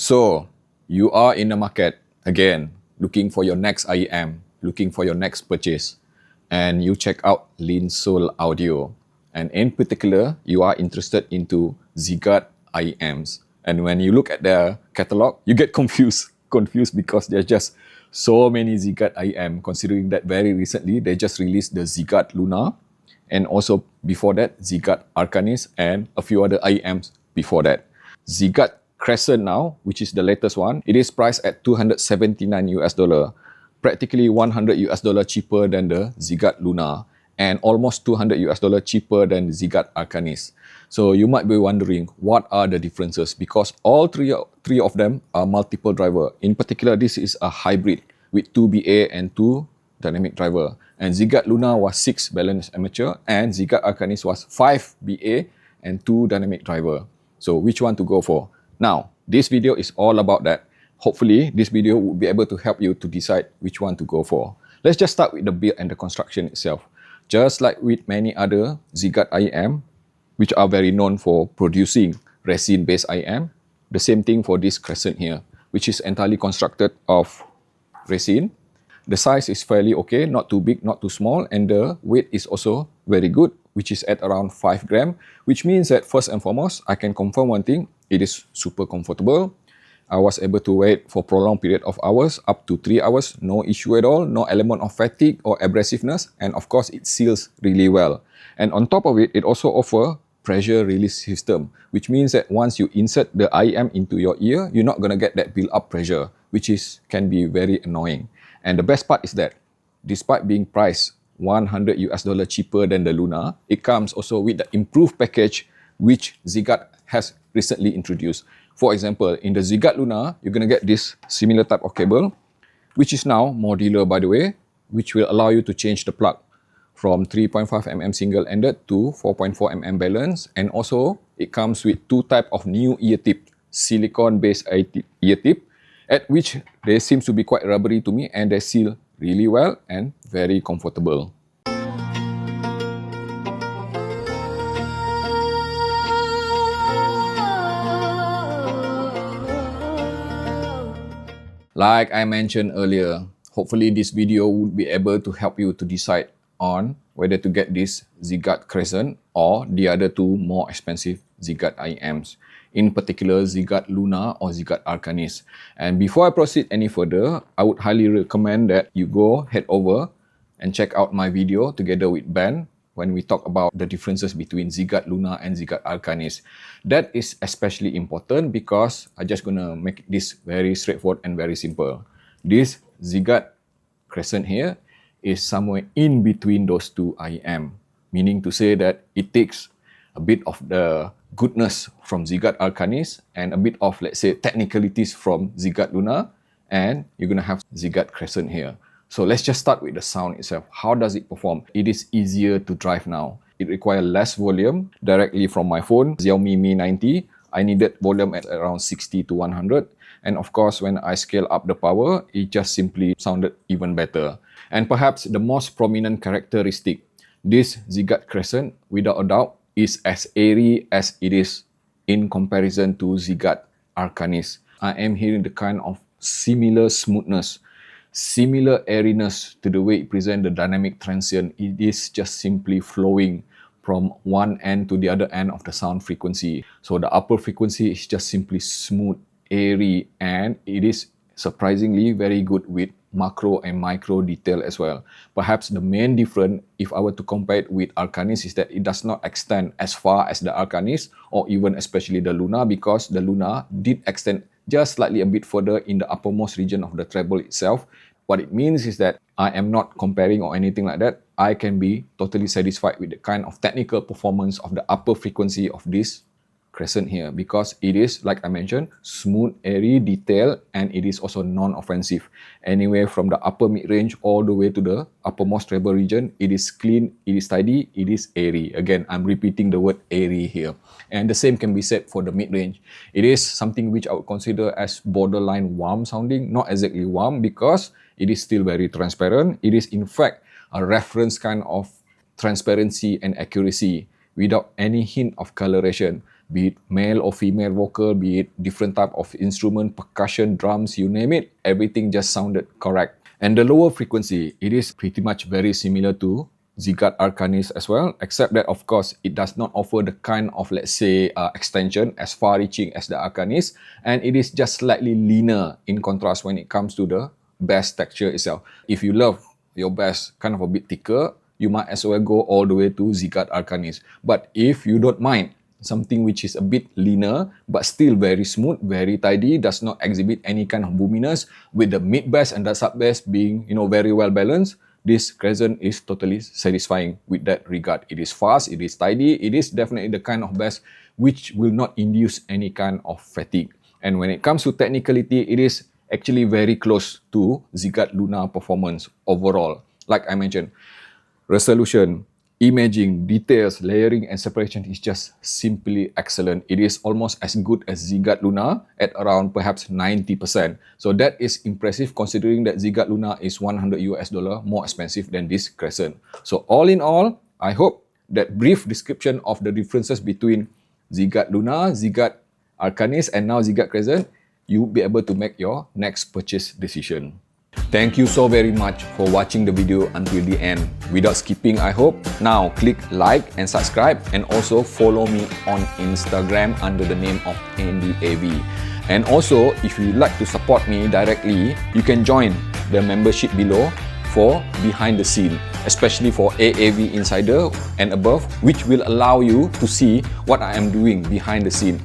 So, you are in the market, again, looking for your next IEM, looking for your next purchase, and you check out Linsoul Audio. And in particular, you are interested into Ziigaat IEMs. And when you look at their catalog, you get confused because there's just so many Ziigaat IEM, considering that very recently, they just released the Ziigaat Luna, and also before that, Ziigaat Arcanis, and a few other IEMs before that. Ziigaat Crescent now, which is the latest one, it is priced at $279 US, practically $100 US cheaper than the Ziigaat Luna, and almost $200 US cheaper than Ziigaat Arcanis. So you might be wondering, what are the differences? Because all three of them are multiple driver. In particular, this is a hybrid with 2 BA and 2 dynamic driver. And Ziigaat Luna was 6 balanced amateur, and Ziigaat Arcanis was 5 BA and 2 dynamic driver. So which one to go for? Now, this video is all about that. Hopefully, this video will be able to help you to decide which one to go for. Let's just start with the build and the construction itself. Just like with many other Ziigaat IEM, which are very known for producing resin-based IEM, the same thing for this Crescent here, which is entirely constructed of resin. The size is fairly okay, not too big, not too small, and the weight is also very good, which is at around 5 grams, which means that first and foremost, I can confirm one thing, it is super comfortable. I was able to wear it for a prolonged period of hours, up to 3 hours, no issue at all, no element of fatigue or abrasiveness, and of course, it seals really well. And on top of it, it also offers pressure release system, which means that once you insert the IEM into your ear, you're not going to get that build-up pressure, which can be very annoying. And the best part is that, despite being priced $100 US cheaper than the Luna, it comes also with the improved package which Ziigaat has recently introduced. For example, in the Ziigaat Luna, you're going to get this similar type of cable, which is now modular, by the way, which will allow you to change the plug from 3.5mm single-ended to 4.4mm balance. And also, it comes with 2 types of new ear tip, silicone-based ear tip, at which they seem to be quite rubbery to me, and they seal really well and very comfortable. Like I mentioned earlier, hopefully this video would be able to help you to decide on whether to get this Ziigaat Crescent or the other 2 more expensive Ziigaat IEMs. In particular, Ziigaat Luna or Ziigaat Arcanis. And before I proceed any further, I would highly recommend that you head over and check out my video together with Ben when we talk about the differences between Ziigaat Luna and Ziigaat Arcanis. That is especially important because I'm just gonna make this very straightforward and very simple. This Ziigaat Crescent here is somewhere in between those 2 IEM, meaning to say that it takes a bit of the goodness from Ziigaat Arcanis and a bit of, let's say, technicalities from Ziigaat Luna, and you're gonna have Ziigaat Crescent here. So let's just start with the sound itself. How does it perform? It is easier to drive now. It requires less volume directly from my phone, Xiaomi Mi 90. I needed volume at around 60 to 100. And of course, when I scale up the power, it just simply sounded even better. And perhaps the most prominent characteristic, this Ziigaat Crescent, without a doubt, is as airy as it is in comparison to Ziigaat Arcanis. I am hearing the kind of similar smoothness, similar airiness to the way it presents the dynamic transient. It is just simply flowing from one end to the other end of the sound frequency. So the upper frequency is just simply smooth, airy, and it is surprisingly very good with macro and micro detail as well. Perhaps the main difference, if I were to compare it with Arcanis, is that it does not extend as far as the Arcanis or even especially the Luna, because the Luna did extend just slightly a bit further in the uppermost region of the treble itself. What it means is that I am not comparing or anything like that. I can be totally satisfied with the kind of technical performance of the upper frequency of this Crescent here, because it is, like I mentioned, smooth, airy, detailed, and it is also non-offensive. Anywhere from the upper mid-range all the way to the uppermost treble region, it is clean, it is tidy, it is airy. Again, I'm repeating the word airy here. And the same can be said for the mid-range. It is something which I would consider as borderline warm sounding, not exactly warm because it is still very transparent. It is in fact a reference kind of transparency and accuracy without any hint of coloration. be it male or female vocal, be it different type of instrument, percussion, drums, you name it, everything just sounded correct. And the lower frequency, it is pretty much very similar to Ziigaat Arcanis as well, except that of course it does not offer the kind of, let's say, extension as far-reaching as the Arcanis, and it is just slightly leaner in contrast when it comes to the bass texture itself. If you love your bass kind of a bit thicker, you might as well go all the way to Ziigaat Arcanis. But if you don't mind something which is a bit leaner but still very smooth, very tidy, does not exhibit any kind of boominess, with the mid bass and the sub bass being, very well balanced, this Crescent is totally satisfying with that regard. It is fast, it is tidy, it is definitely the kind of bass which will not induce any kind of fatigue. And when it comes to technicality, it is actually very close to Ziigaat Luna performance overall. Like I mentioned, resolution, imaging, details, layering and separation is just simply excellent. It is almost as good as Ziigaat Luna at around perhaps 90%. So that is impressive considering that Ziigaat Luna is $100 more expensive than this Crescent. So all in all, I hope that brief description of the differences between Ziigaat Luna, Ziigaat Arcanis and now Ziigaat Crescent, you'll be able to make your next purchase decision. Thank you so very much for watching the video until the end. Without skipping, I hope. Now click like and subscribe, and also follow me on Instagram under the name of AndyAV. And also, if you'd like to support me directly, you can join the membership below for behind the scene, especially for AAV Insider and above, which will allow you to see what I am doing behind the scene.